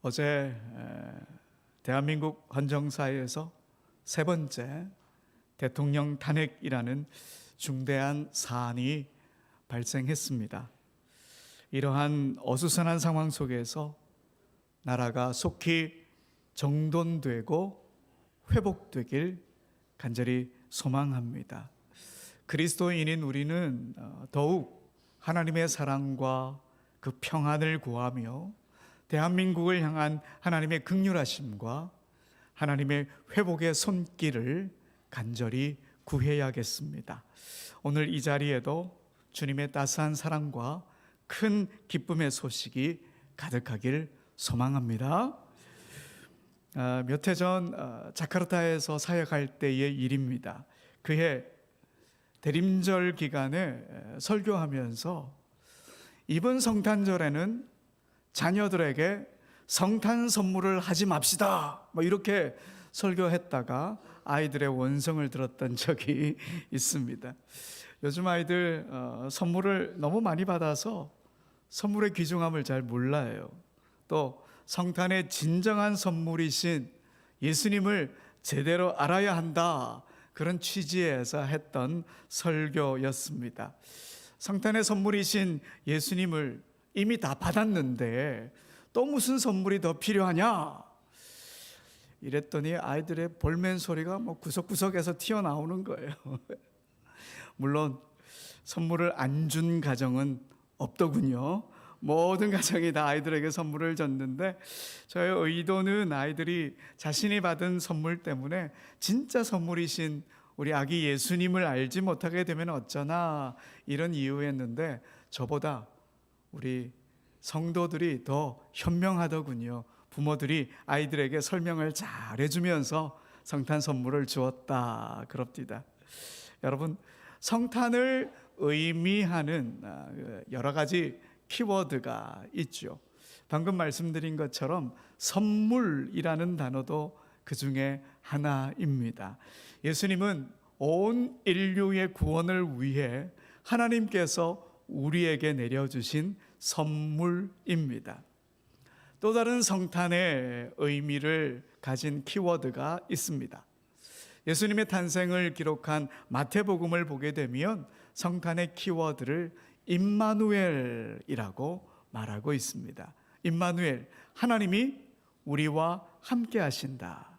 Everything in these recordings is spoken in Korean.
어제 대한민국 헌정사에서 세 번째 대통령 탄핵이라는 중대한 사안이 발생했습니다. 이러한 어수선한 상황 속에서 나라가 속히 정돈되고 회복되길 간절히 소망합니다. 그리스도인인 우리는 더욱 하나님의 사랑과 그 평안을 구하며 대한민국을 향한 하나님의 긍휼하심과 하나님의 회복의 손길을 간절히 구해야겠습니다. 오늘 이 자리에도 주님의 따스한 사랑과 큰 기쁨의 소식이 가득하길 소망합니다. 몇 해 전 자카르타에서 사역할 때의 일입니다. 그해 대림절 기간에 설교하면서 이번 성탄절에는 자녀들에게 성탄 선물을 하지 맙시다, 이렇게 설교했다가 아이들의 원성을 들었던 적이 있습니다. 요즘 아이들 선물을 너무 많이 받아서 선물의 귀중함을 잘 몰라요. 또 성탄의 진정한 선물이신 예수님을 제대로 알아야 한다, 그런 취지에서 했던 설교였습니다. 성탄의 선물이신 예수님을 이미 다 받았는데 또 무슨 선물이 더 필요하냐? 이랬더니 아이들의 볼멘 소리가 구석구석에서 튀어나오는 거예요. 물론 선물을 안 준 가정은 없더군요. 모든 가정이 다 아이들에게 선물을 줬는데 저의 의도는 아이들이 자신이 받은 선물 때문에 진짜 선물이신 우리 아기 예수님을 알지 못하게 되면 어쩌나, 이런 이유였는데 저보다 우리 성도들이 더 현명하더군요. 부모들이 아이들에게 설명을 잘 해주면서 성탄 선물을 주었다 그럽니다. 여러분, 성탄을 의미하는 여러 가지 키워드가 있죠. 방금 말씀드린 것처럼 선물이라는 단어도 그 중에 하나입니다. 예수님은 온 인류의 구원을 위해 하나님께서 우리에게 내려주신 선물입니다. 또 다른 성탄의 의미를 가진 키워드가 있습니다. 예수님의 탄생을 기록한 마태복음을 보게 되면 성탄의 키워드를 임마누엘이라고 말하고 있습니다. 임마누엘, 하나님이 우리와 함께 하신다.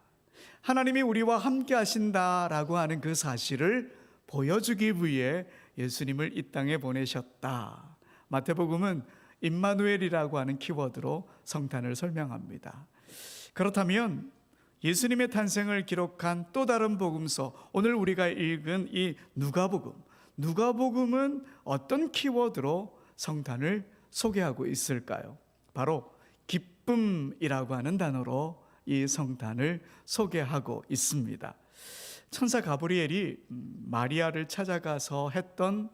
하나님이 우리와 함께 하신다라고 하는 그 사실을 보여주기 위해 예수님을 이 땅에 보내셨다. 마태복음은 임마누엘이라고 하는 키워드로 성탄을 설명합니다. 그렇다면 예수님의 탄생을 기록한 또 다른 복음서, 오늘 우리가 읽은 이 누가복음은 어떤 키워드로 성탄을 소개하고 있을까요? 바로 기쁨이라고 하는 단어로 이 성탄을 소개하고 있습니다. 천사 가브리엘이 마리아를 찾아가서 했던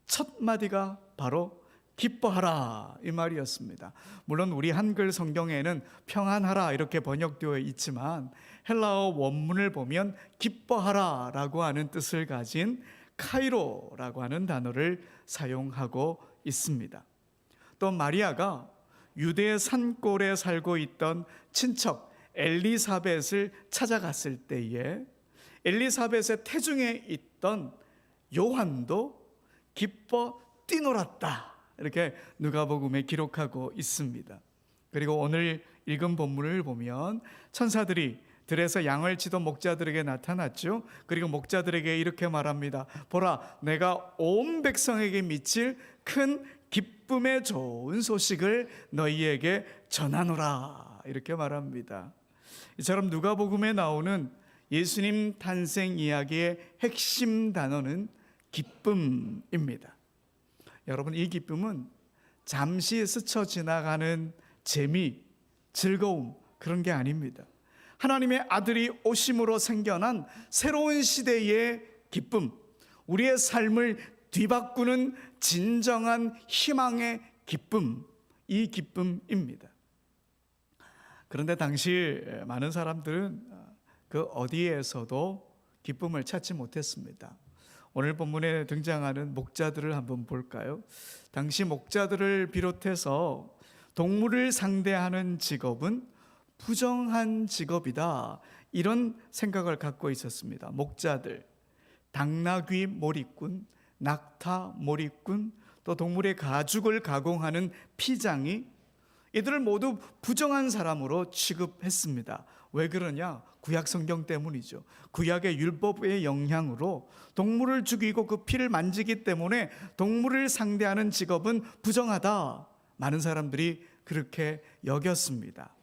첫 마디가 바로 기뻐하라, 이 말이었습니다. 물론 우리 한글 성경에는 평안하라 이렇게 번역되어 있지만 헬라어 원문을 보면 기뻐하라 라고 하는 뜻을 가진 카이로라고 하는 단어를 사용하고 있습니다. 또 마리아가 유대 산골에 살고 있던 친척 엘리사벳을 찾아갔을 때에 엘리사벳의 태중에 있던 요한도 기뻐 뛰놀았다, 이렇게 누가복음에 기록하고 있습니다. 그리고 오늘 읽은 본문을 보면 천사들이 들에서 양을 치던 목자들에게 나타났죠. 그리고 목자들에게 이렇게 말합니다. 보라, 내가 온 백성에게 미칠 큰 기쁨의 좋은 소식을 너희에게 전하노라, 이렇게 말합니다. 이처럼 누가복음에 나오는 예수님 탄생 이야기의 핵심 단어는 기쁨입니다. 여러분, 이 기쁨은 잠시 스쳐 지나가는 재미, 즐거움, 그런 게 아닙니다. 하나님의 아들이 오심으로 생겨난 새로운 시대의 기쁨, 우리의 삶을 뒤바꾸는 진정한 희망의 기쁨, 이 기쁨입니다. 그런데 당시 많은 사람들은 그 어디에서도 기쁨을 찾지 못했습니다. 오늘 본문에 등장하는 목자들을 한번 볼까요? 당시 목자들을 비롯해서 동물을 상대하는 직업은 부정한 직업이다, 이런 생각을 갖고 있었습니다. 목자들, 당나귀 몰입꾼, 낙타 몰입꾼, 또 동물의 가죽을 가공하는 피장이, 이들을 모두 부정한 사람으로 취급했습니다. 왜 그러냐? 구약 성경 때문이죠. 구약의 율법의 영향으로 동물을 죽이고 그 피를 만지기 때문에 동물을 상대하는 직업은 부정하다, 많은 사람들이 그렇게 여겼습니다.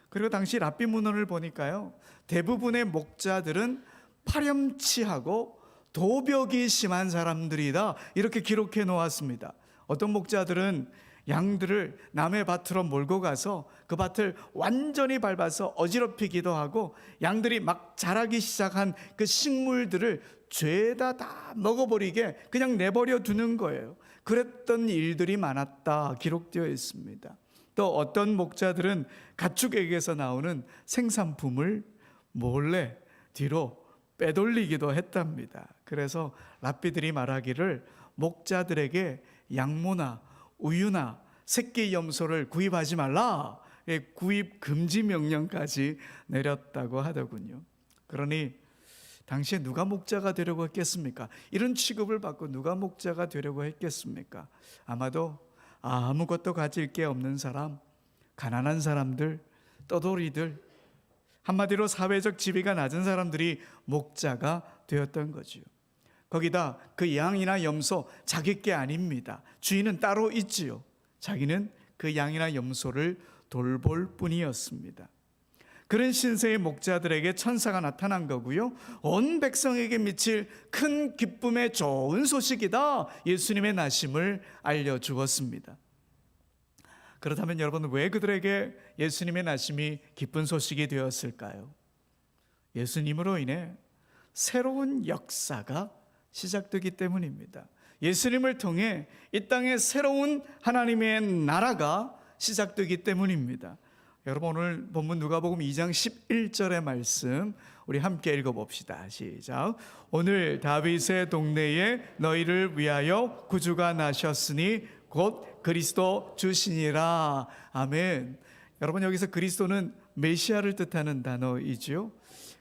그리고 당시 랍비 문헌을 보니까요, 대부분의 목자들은 파렴치하고 도벽이 심한 사람들이다, 이렇게 기록해 놓았습니다. 어떤 목자들은 양들을 남의 밭으로 몰고 가서 그 밭을 완전히 밟아서 어지럽히기도 하고, 양들이 막 자라기 시작한 그 식물들을 죄다 다 먹어버리게 그냥 내버려 두는 거예요. 그랬던 일들이 많았다, 기록되어 있습니다. 또 어떤 목자들은 가축에게서 나오는 생산품을 몰래 뒤로 빼돌리기도 했답니다. 그래서 랍비들이 말하기를 목자들에게 양모나 우유나 새끼 염소를 구입하지 말라, 구입 금지 명령까지 내렸다고 하더군요. 그러니 당시에 누가 목자가 되려고 했겠습니까? 이런 취급을 받고 누가 목자가 되려고 했겠습니까? 아마도 아무것도 가질 게 없는 사람, 가난한 사람들, 떠돌이들, 한마디로 사회적 지위가 낮은 사람들이 목자가 되었던 거지요. 거기다 그 양이나 염소 자기 게 아닙니다. 주인은 따로 있지요. 자기는 그 양이나 염소를 돌볼 뿐이었습니다. 그런 신세의 목자들에게 천사가 나타난 거고요, 온 백성에게 미칠 큰 기쁨의 좋은 소식이다, 예수님의 나심을 알려주었습니다. 그렇다면 여러분, 왜 그들에게 예수님의 나심이 기쁜 소식이 되었을까요? 예수님으로 인해 새로운 역사가 시작되기 때문입니다. 예수님을 통해 이 땅에 새로운 하나님의 나라가 시작되기 때문입니다. 여러분, 오늘 본문 누가복음 2장 11절의 말씀 우리 함께 읽어봅시다. 시작. 오늘 다윗의 동네에 너희를 위하여 구주가 나셨으니 곧 그리스도 주시니라. 아멘. 여러분, 여기서 그리스도는 메시아를 뜻하는 단어이지요.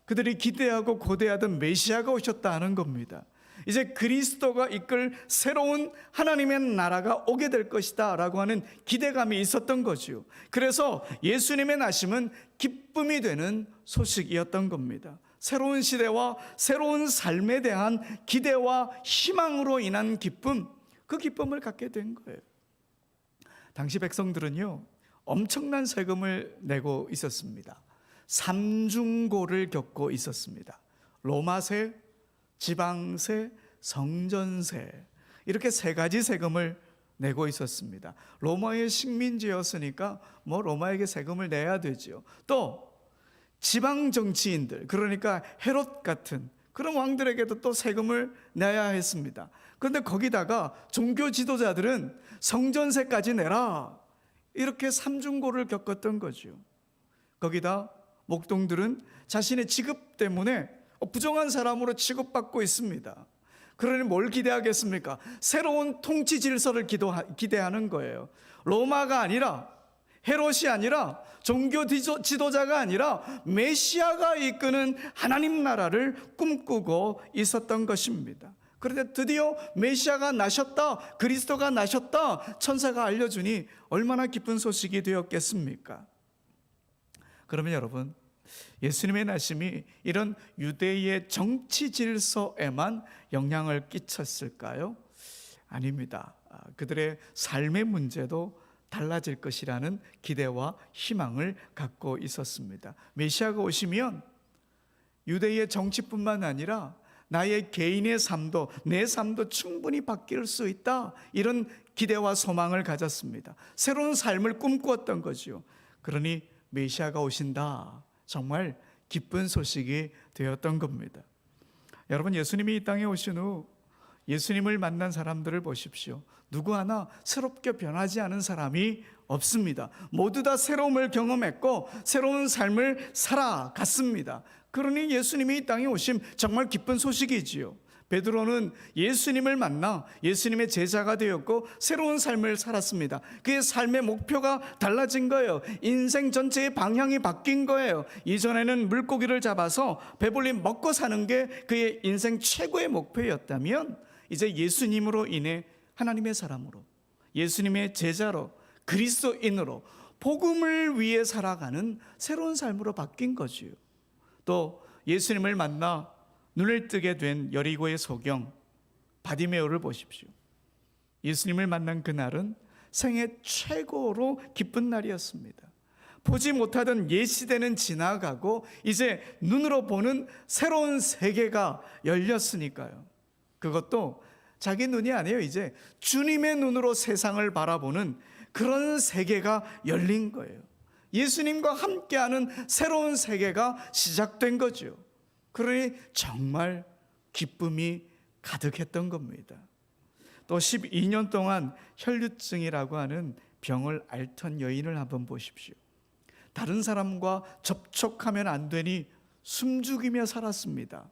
그들이 기대하고 고대하던 메시아가 오셨다는 겁니다. 이제 그리스도가 이끌 새로운 하나님의 나라가 오게 될 것이다 라고 하는 기대감이 있었던 거죠. 그래서 예수님의 나심은 기쁨이 되는 소식이었던 겁니다. 새로운 시대와 새로운 삶에 대한 기대와 희망으로 인한 기쁨, 그 기쁨을 갖게 된 거예요. 당시 백성들은요, 엄청난 세금을 내고 있었습니다. 삼중고를 겪고 있었습니다. 로마세, 지방세, 성전세, 이렇게 세 가지 세금을 내고 있었습니다. 로마의 식민지였으니까 로마에게 세금을 내야 되죠. 또 지방 정치인들, 그러니까 헤롯 같은 그런 왕들에게도 또 세금을 내야 했습니다. 그런데 거기다가 종교 지도자들은 성전세까지 내라, 이렇게 삼중고를 겪었던 거죠. 거기다 목동들은 자신의 직업 때문에 부정한 사람으로 취급받고 있습니다. 그러니 뭘 기대하겠습니까? 새로운 통치 질서를 기대하는 거예요. 로마가 아니라, 헤롯이 아니라, 종교 지도자가 아니라 메시아가 이끄는 하나님 나라를 꿈꾸고 있었던 것입니다. 그런데 드디어 메시아가 나셨다, 그리스도가 나셨다, 천사가 알려주니 얼마나 기쁜 소식이 되었겠습니까? 그러면 여러분, 예수님의 나심이 이런 유대의 정치 질서에만 영향을 끼쳤을까요? 아닙니다. 그들의 삶의 문제도 달라질 것이라는 기대와 희망을 갖고 있었습니다. 메시아가 오시면 유대의 정치뿐만 아니라 나의 개인의 삶도, 내 삶도 충분히 바뀔 수 있다, 이런 기대와 소망을 가졌습니다. 새로운 삶을 꿈꾸었던 거죠. 그러니 메시아가 오신다, 정말 기쁜 소식이 되었던 겁니다. 여러분, 예수님이 이 땅에 오신 후 예수님을 만난 사람들을 보십시오. 누구 하나 새롭게 변하지 않은 사람이 없습니다. 모두 다 새로움을 경험했고 새로운 삶을 살아갔습니다. 그러니 예수님이 이 땅에 오심 정말 기쁜 소식이지요. 베드로는 예수님을 만나 예수님의 제자가 되었고 새로운 삶을 살았습니다. 그의 삶의 목표가 달라진 거예요. 인생 전체의 방향이 바뀐 거예요. 이전에는 물고기를 잡아서 배불리 먹고 사는 게 그의 인생 최고의 목표였다면 이제 예수님으로 인해 하나님의 사람으로, 예수님의 제자로, 그리스도인으로 복음을 위해 살아가는 새로운 삶으로 바뀐 거지요. 또 예수님을 만나 눈을 뜨게 된 여리고의 소경 바디메오를 보십시오. 예수님을 만난 그날은 생애 최고로 기쁜 날이었습니다. 보지 못하던 옛 시대는 지나가고 이제 눈으로 보는 새로운 세계가 열렸으니까요. 그것도 자기 눈이 아니에요. 이제 주님의 눈으로 세상을 바라보는 그런 세계가 열린 거예요. 예수님과 함께하는 새로운 세계가 시작된 거죠. 그러니 정말 기쁨이 가득했던 겁니다. 또 12년 동안 혈류증이라고 하는 병을 앓던 여인을 한번 보십시오. 다른 사람과 접촉하면 안 되니 숨죽이며 살았습니다.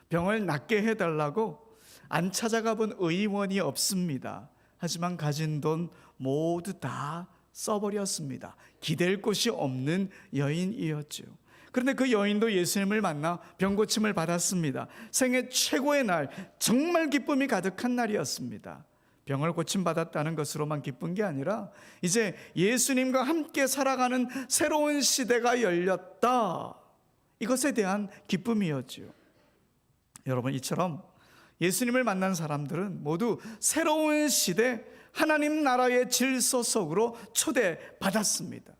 병을 낫게 해달라고 안 찾아가 본 의원이 없습니다. 하지만 가진 돈 모두 다 써버렸습니다. 기댈 곳이 없는 여인이었죠. 그런데 그 여인도 예수님을 만나 병고침을 받았습니다. 생애 최고의 날, 정말 기쁨이 가득한 날이었습니다. 병을 고침받았다는 것으로만 기쁜 게 아니라 이제 예수님과 함께 살아가는 새로운 시대가 열렸다, 이것에 대한 기쁨이었죠. 여러분, 이처럼 예수님을 만난 사람들은 모두 새로운 시대, 하나님 나라의 질서 속으로 초대받았습니다.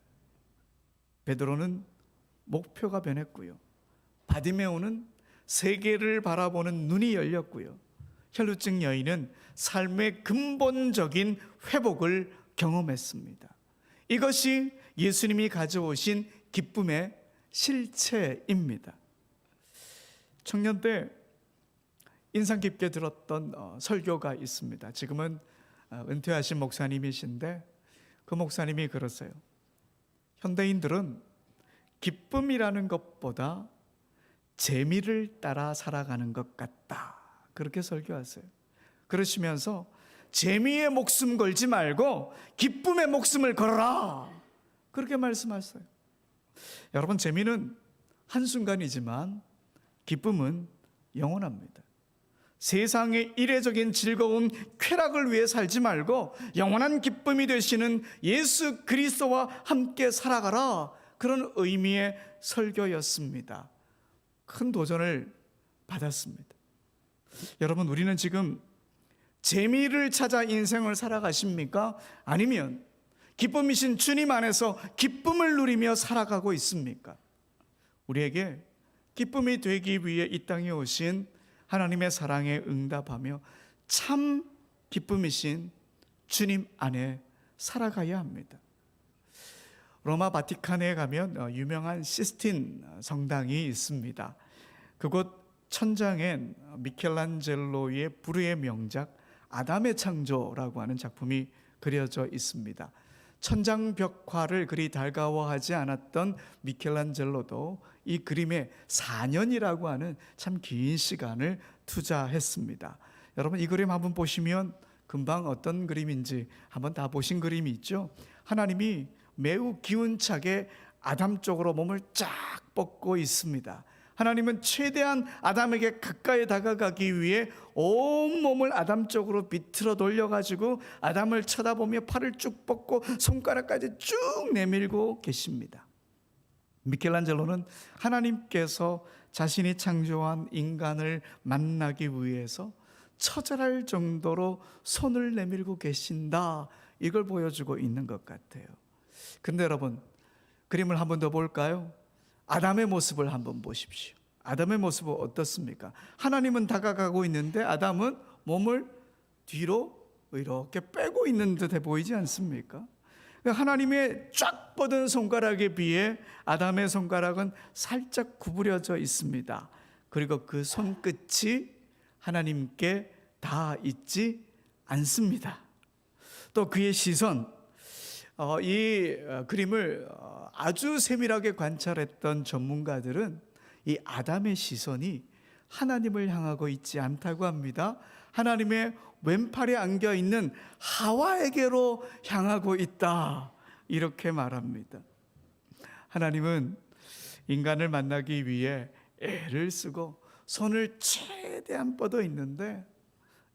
베드로는 목표가 변했고요. 바디메오는 세계를 바라보는 눈이 열렸고요. 혈루증 여인은 삶의 근본적인 회복을 경험했습니다. 이것이 예수님이 가져오신 기쁨의 실체입니다. 청년 때 인상 깊게 들었던 설교가 있습니다. 지금은 은퇴하신 목사님이신데 그 목사님이 그러세요. 현대인들은 기쁨이라는 것보다 재미를 따라 살아가는 것 같다, 그렇게 설교하세요. 그러시면서 재미에 목숨 걸지 말고 기쁨에 목숨을 걸어라, 그렇게 말씀하세요. 여러분, 재미는 한순간이지만 기쁨은 영원합니다. 세상의 이례적인 즐거움, 쾌락을 위해 살지 말고 영원한 기쁨이 되시는 예수 그리스도와 함께 살아가라, 그런 의미의 설교였습니다. 큰 도전을 받았습니다. 여러분, 우리는 지금 재미를 찾아 인생을 살아가십니까? 아니면 기쁨이신 주님 안에서 기쁨을 누리며 살아가고 있습니까? 우리에게 기쁨이 되기 위해 이 땅에 오신 하나님의 사랑에 응답하며 참 기쁨이신 주님 안에 살아가야 합니다. 로마 바티칸에 가면 유명한 시스틴 성당이 있습니다. 그곳 천장엔 미켈란젤로의 불후의 명작 아담의 창조라고 하는 작품이 그려져 있습니다. 천장 벽화를 그리 달가워하지 않았던 미켈란젤로도 이 그림에 4년이라고 하는 참 긴 시간을 투자했습니다. 여러분, 이 그림 한번 보시면 금방 어떤 그림인지 한번 다 보신 그림이 있죠. 하나님이 매우 기운차게 아담 쪽으로 몸을 쫙 뻗고 있습니다. 하나님은 최대한 아담에게 가까이 다가가기 위해 온 몸을 아담 쪽으로 비틀어 돌려가지고 아담을 쳐다보며 팔을 쭉 뻗고 손가락까지 쭉 내밀고 계십니다. 미켈란젤로는 하나님께서 자신이 창조한 인간을 만나기 위해서 처절할 정도로 손을 내밀고 계신다, 이걸 보여주고 있는 것 같아요. 근데 여러분, 그림을 한 번 더 볼까요? 아담의 모습을 한번 보십시오. 아담의 모습은 어떻습니까? 하나님은 다가가고 있는데 아담은 몸을 뒤로 이렇게 빼고 있는 듯해 보이지 않습니까? 하나님의 쫙 뻗은 손가락에 비해 아담의 손가락은 살짝 구부려져 있습니다. 그리고 그 손끝이 하나님께 닿아 있지 않습니다. 또 그의 시선, 이 그림을 아주 세밀하게 관찰했던 전문가들은 이 아담의 시선이 하나님을 향하고 있지 않다고 합니다. 하나님의 왼팔에 안겨 있는 하와에게로 향하고 있다, 이렇게 말합니다. 하나님은 인간을 만나기 위해 애를 쓰고 손을 최대한 뻗어 있는데,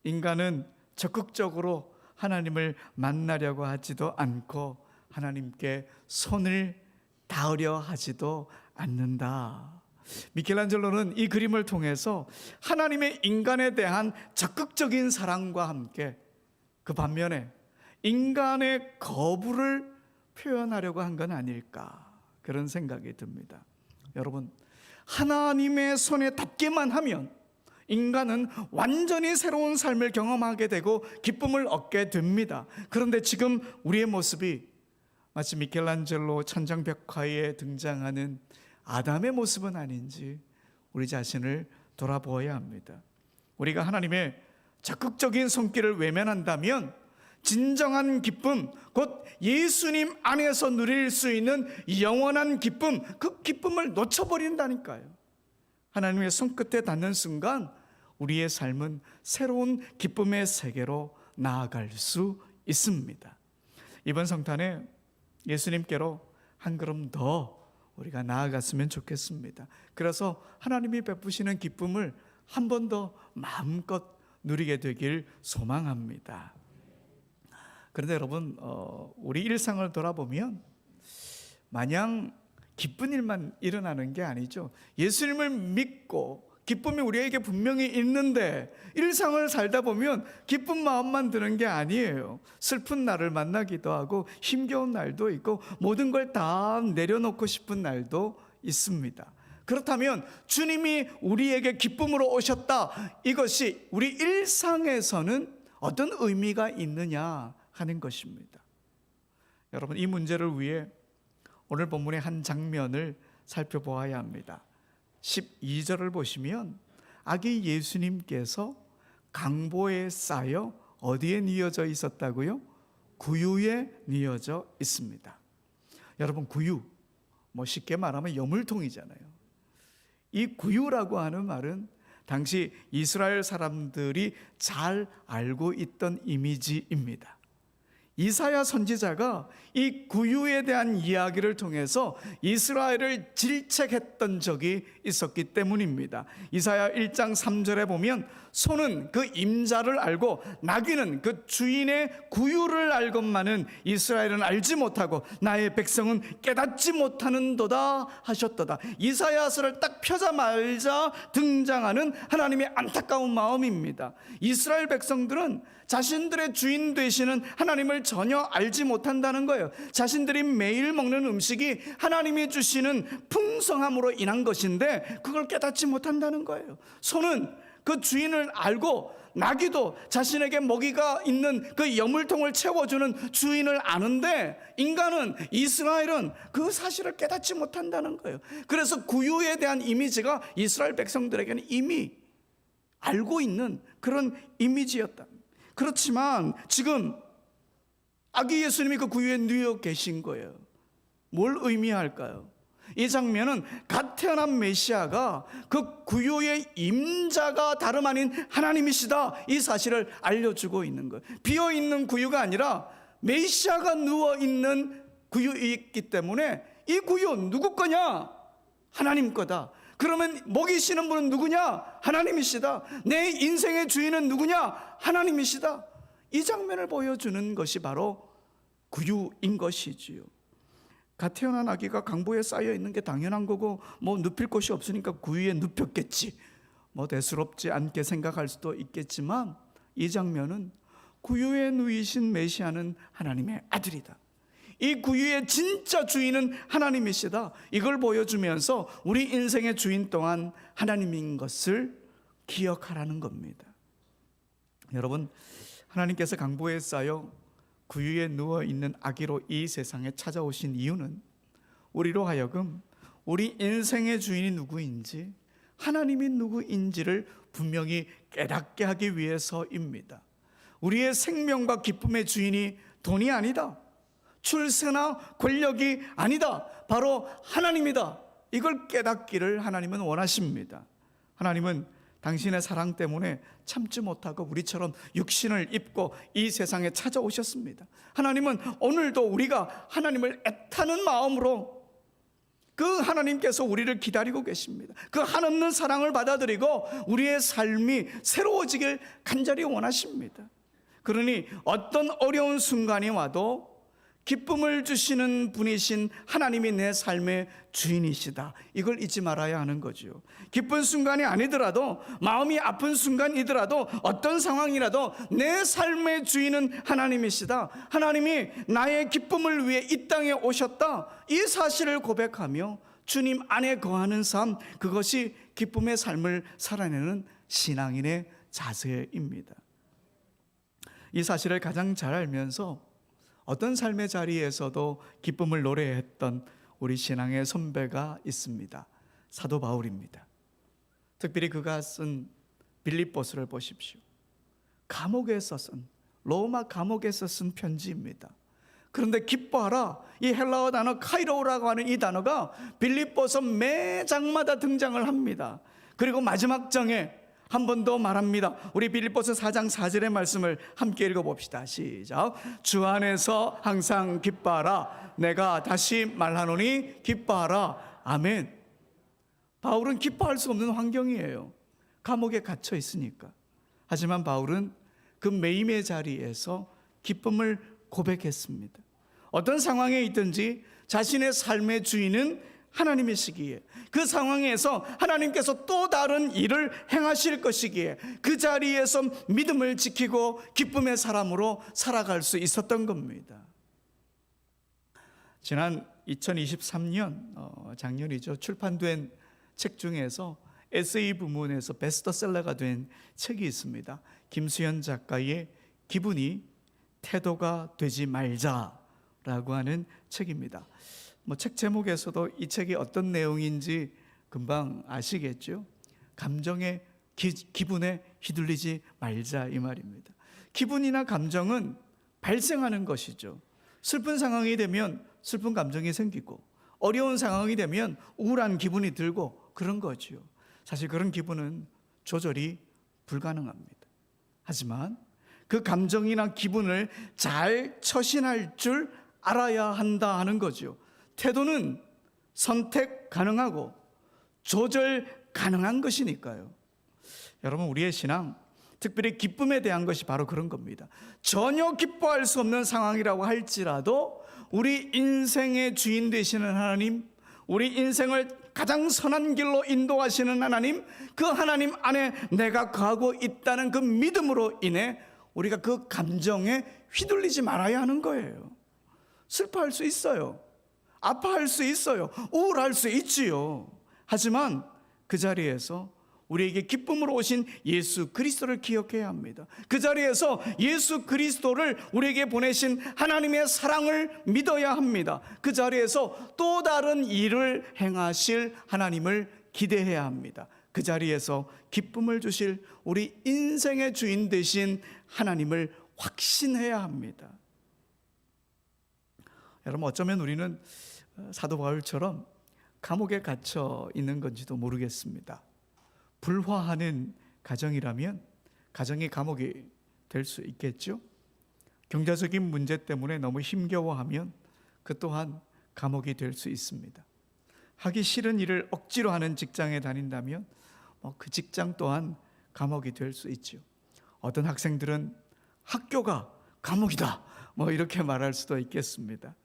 인간은 적극적으로 하나님을 만나려고 하지도 않고 하나님께 손을 닿으려 하지도 않는다. 미켈란젤로는 이 그림을 통해서 하나님의 인간에 대한 적극적인 사랑과 함께 그 반면에 인간의 거부를 표현하려고 한 건 아닐까, 그런 생각이 듭니다. 여러분, 하나님의 손에 닿기만 하면 인간은 완전히 새로운 삶을 경험하게 되고 기쁨을 얻게 됩니다. 그런데 지금 우리의 모습이 마치 미켈란젤로 천장벽화에 등장하는 아담의 모습은 아닌지 우리 자신을 돌아보아야 합니다. 우리가 하나님의 적극적인 손길을 외면한다면 진정한 기쁨, 곧 예수님 안에서 누릴 수 있는 영원한 기쁨, 그 기쁨을 놓쳐버린다니까요. 하나님의 손끝에 닿는 순간 우리의 삶은 새로운 기쁨의 세계로 나아갈 수 있습니다. 이번 성탄에 예수님께로 한 걸음 더 우리가 나아갔으면 좋겠습니다. 그래서 하나님이 베푸시는 기쁨을 한 번 더 마음껏 누리게 되길 소망합니다. 그런데 여러분, 우리 일상을 돌아보면 마냥 기쁜 일만 일어나는 게 아니죠. 예수님을 믿고 기쁨이 우리에게 분명히 있는데 일상을 살다 보면 기쁜 마음만 드는 게 아니에요. 슬픈 날을 만나기도 하고 힘겨운 날도 있고 모든 걸 다 내려놓고 싶은 날도 있습니다. 그렇다면 주님이 우리에게 기쁨으로 오셨다, 이것이 우리 일상에서는 어떤 의미가 있느냐 하는 것입니다. 여러분, 이 문제를 위해 오늘 본문의 한 장면을 살펴보아야 합니다. 12절을 보시면 아기 예수님께서 강보에 쌓여 어디에 뉘어져 있었다고요? 구유에 뉘어져 있습니다. 여러분, 구유, 쉽게 말하면 여물통이잖아요. 이 구유라고 하는 말은 당시 이스라엘 사람들이 잘 알고 있던 이미지입니다. 이사야 선지자가 이 구유에 대한 이야기를 통해서 이스라엘을 질책했던 적이 있었기 때문입니다. 이사야 1장 3절에 보면 소는 그 임자를 알고 나귀는 그 주인의 구유를 알건만은 이스라엘은 알지 못하고 나의 백성은 깨닫지 못하는도다 하셨도다. 이사야서를 딱 펴자마자 등장하는 하나님의 안타까운 마음입니다. 이스라엘 백성들은 자신들의 주인 되시는 하나님을 전혀 알지 못한다는 거예요. 자신들이 매일 먹는 음식이 하나님이 주시는 풍성함으로 인한 것인데 그걸 깨닫지 못한다는 거예요. 소는 그 주인을 알고 나귀도 자신에게 먹이가 있는 그 여물통을 채워주는 주인을 아는데 인간은, 이스라엘은 그 사실을 깨닫지 못한다는 거예요. 그래서 구유에 대한 이미지가 이스라엘 백성들에게는 이미 알고 있는 그런 이미지였다. 그렇지만 지금 아기 예수님이 그 구유에 누워 계신 거예요. 뭘 의미할까요? 이 장면은 갓 태어난 메시아가 그 구유의 임자가 다름 아닌 하나님이시다, 이 사실을 알려주고 있는 거예요. 비어있는 구유가 아니라 메시아가 누워있는 구유이기 때문에 이 구유 누구 거냐? 하나님 거다. 그러면 먹이시는 분은 누구냐? 하나님이시다. 내 인생의 주인은 누구냐? 하나님이시다. 이 장면을 보여주는 것이 바로 구유인 것이지요. 갓 태어난 아기가 강보에 쌓여 있는 게 당연한 거고 눕힐 곳이 없으니까 구유에 눕혔겠지, 대수롭지 않게 생각할 수도 있겠지만 이 장면은 구유에 누이신 메시아는 하나님의 아들이다, 이 구유의 진짜 주인은 하나님이시다, 이걸 보여주면서 우리 인생의 주인 또한 하나님인 것을 기억하라는 겁니다. 여러분, 하나님께서 강보에 쌓여 구유에 누워있는 아기로 이 세상에 찾아오신 이유는 우리로 하여금 우리 인생의 주인이 누구인지, 하나님이 누구인지를 분명히 깨닫게 하기 위해서입니다. 우리의 생명과 기쁨의 주인이 돈이 아니다, 출세나 권력이 아니다, 바로 하나님이다, 이걸 깨닫기를 하나님은 원하십니다. 하나님은 당신의 사랑 때문에 참지 못하고 우리처럼 육신을 입고 이 세상에 찾아오셨습니다. 하나님은 오늘도 우리가 하나님을 애타는 마음으로 그 하나님께서 우리를 기다리고 계십니다. 그 한없는 사랑을 받아들이고 우리의 삶이 새로워지길 간절히 원하십니다. 그러니 어떤 어려운 순간이 와도 기쁨을 주시는 분이신 하나님이 내 삶의 주인이시다, 이걸 잊지 말아야 하는 거죠. 기쁜 순간이 아니더라도, 마음이 아픈 순간이더라도, 어떤 상황이라도 내 삶의 주인은 하나님이시다, 하나님이 나의 기쁨을 위해 이 땅에 오셨다, 이 사실을 고백하며 주님 안에 거하는 삶, 그것이 기쁨의 삶을 살아내는 신앙인의 자세입니다. 이 사실을 가장 잘 알면서 어떤 삶의 자리에서도 기쁨을 노래했던 우리 신앙의 선배가 있습니다. 사도 바울입니다. 특별히 그가 쓴 빌립보서를 보십시오. 감옥에서 쓴, 로마 감옥에서 쓴 편지입니다. 그런데 기뻐하라, 이 헬라어 단어 카이로라고 하는 이 단어가 빌립보서 매 장마다 등장을 합니다. 그리고 마지막 장에 한 번 더 말합니다. 우리 빌립보서 4장 4절의 말씀을 함께 읽어봅시다. 시작. 주 안에서 항상 기뻐하라. 내가 다시 말하노니 기뻐하라. 아멘. 바울은 기뻐할 수 없는 환경이에요. 감옥에 갇혀 있으니까. 하지만 바울은 그 매임의 자리에서 기쁨을 고백했습니다. 어떤 상황에 있든지 자신의 삶의 주인은 하나님이시기에, 그 상황에서 하나님께서 또 다른 일을 행하실 것이기에 그 자리에서 믿음을 지키고 기쁨의 사람으로 살아갈 수 있었던 겁니다. 지난 2023년 작년이죠, 출판된 책 중에서 에세이 부문에서 베스트셀러가 된 책이 있습니다. 김수현 작가의 기분이 태도가 되지 말자라고 하는 책입니다. 책 제목에서도 이 책이 어떤 내용인지 금방 아시겠죠? 감정의 기분에 휘둘리지 말자, 이 말입니다. 기분이나 감정은 발생하는 것이죠. 슬픈 상황이 되면 슬픈 감정이 생기고, 어려운 상황이 되면 우울한 기분이 들고 그런 거죠. 사실 그런 기분은 조절이 불가능합니다. 하지만 그 감정이나 기분을 잘 처신할 줄 알아야 한다 하는 거죠. 태도는 선택 가능하고 조절 가능한 것이니까요. 여러분, 우리의 신앙, 특별히 기쁨에 대한 것이 바로 그런 겁니다. 전혀 기뻐할 수 없는 상황이라고 할지라도 우리 인생의 주인 되시는 하나님, 우리 인생을 가장 선한 길로 인도하시는 하나님, 그 하나님 안에 내가 거하고 있다는 그 믿음으로 인해 우리가 그 감정에 휘둘리지 말아야 하는 거예요. 슬퍼할 수 있어요. 아파할 수 있어요. 우울할 수 있지요. 하지만 그 자리에서 우리에게 기쁨으로 오신 예수 그리스도를 기억해야 합니다. 그 자리에서 예수 그리스도를 우리에게 보내신 하나님의 사랑을 믿어야 합니다. 그 자리에서 또 다른 일을 행하실 하나님을 기대해야 합니다. 그 자리에서 기쁨을 주실 우리 인생의 주인 되신 하나님을 확신해야 합니다. 여러분, 어쩌면 우리는 사도 바울처럼 감옥에 갇혀 있는 건지도 모르겠습니다. 불화하는 가정이라면 가정이 감옥이 될 수 있겠죠. 경제적인 문제 때문에 너무 힘겨워하면 그 또한 감옥이 될 수 있습니다. 하기 싫은 일을 억지로 하는 직장에 다닌다면 그 직장 또한 감옥이 될 수 있죠. 어떤 학생들은 학교가 감옥이다, 이렇게 말할 수도 있겠습니다.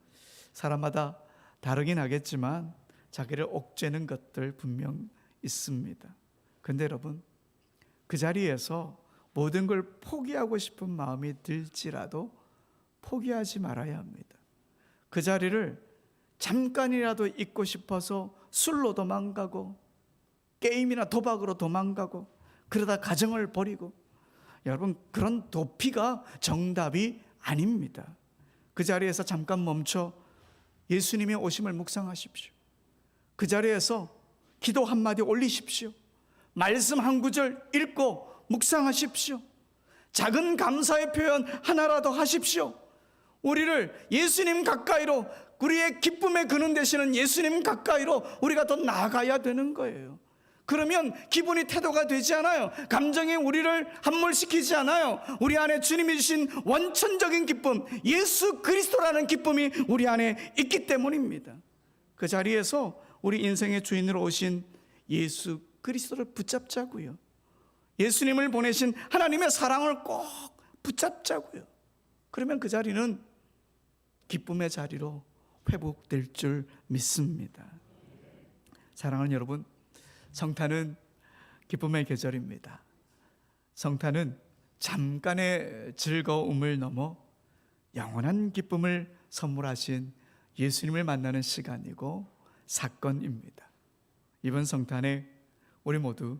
사람마다 다르긴 하겠지만 자기를 옥죄는 것들 분명 있습니다. 근데 여러분, 그 자리에서 모든 걸 포기하고 싶은 마음이 들지라도 포기하지 말아야 합니다. 그 자리를 잠깐이라도 잊고 싶어서 술로 도망가고 게임이나 도박으로 도망가고 그러다 가정을 버리고, 여러분, 그런 도피가 정답이 아닙니다. 그 자리에서 잠깐 멈춰 예수님의 오심을 묵상하십시오. 그 자리에서 기도 한마디 올리십시오. 말씀 한 구절 읽고 묵상하십시오. 작은 감사의 표현 하나라도 하십시오. 우리를 예수님 가까이로, 우리의 기쁨의 근원 되시는 예수님 가까이로 우리가 더 나아가야 되는 거예요. 그러면 기분이 태도가 되지 않아요. 감정이 우리를 함몰시키지 않아요. 우리 안에 주님이 주신 원천적인 기쁨, 예수 그리스도라는 기쁨이 우리 안에 있기 때문입니다. 그 자리에서 우리 인생의 주인으로 오신 예수 그리스도를 붙잡자고요. 예수님을 보내신 하나님의 사랑을 꼭 붙잡자고요. 그러면 그 자리는 기쁨의 자리로 회복될 줄 믿습니다. 사랑하는 여러분, 성탄은 기쁨의 계절입니다. 성탄은 잠깐의 즐거움을 넘어 영원한 기쁨을 선물하신 예수님을 만나는 시간이고 사건입니다. 이번 성탄에 우리 모두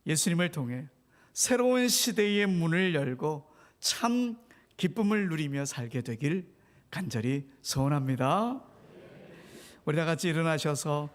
예수님을 통해 새로운 시대의 문을 열고 참 기쁨을 누리며 살게 되길 간절히 소원합니다. 우리 다 같이 일어나셔서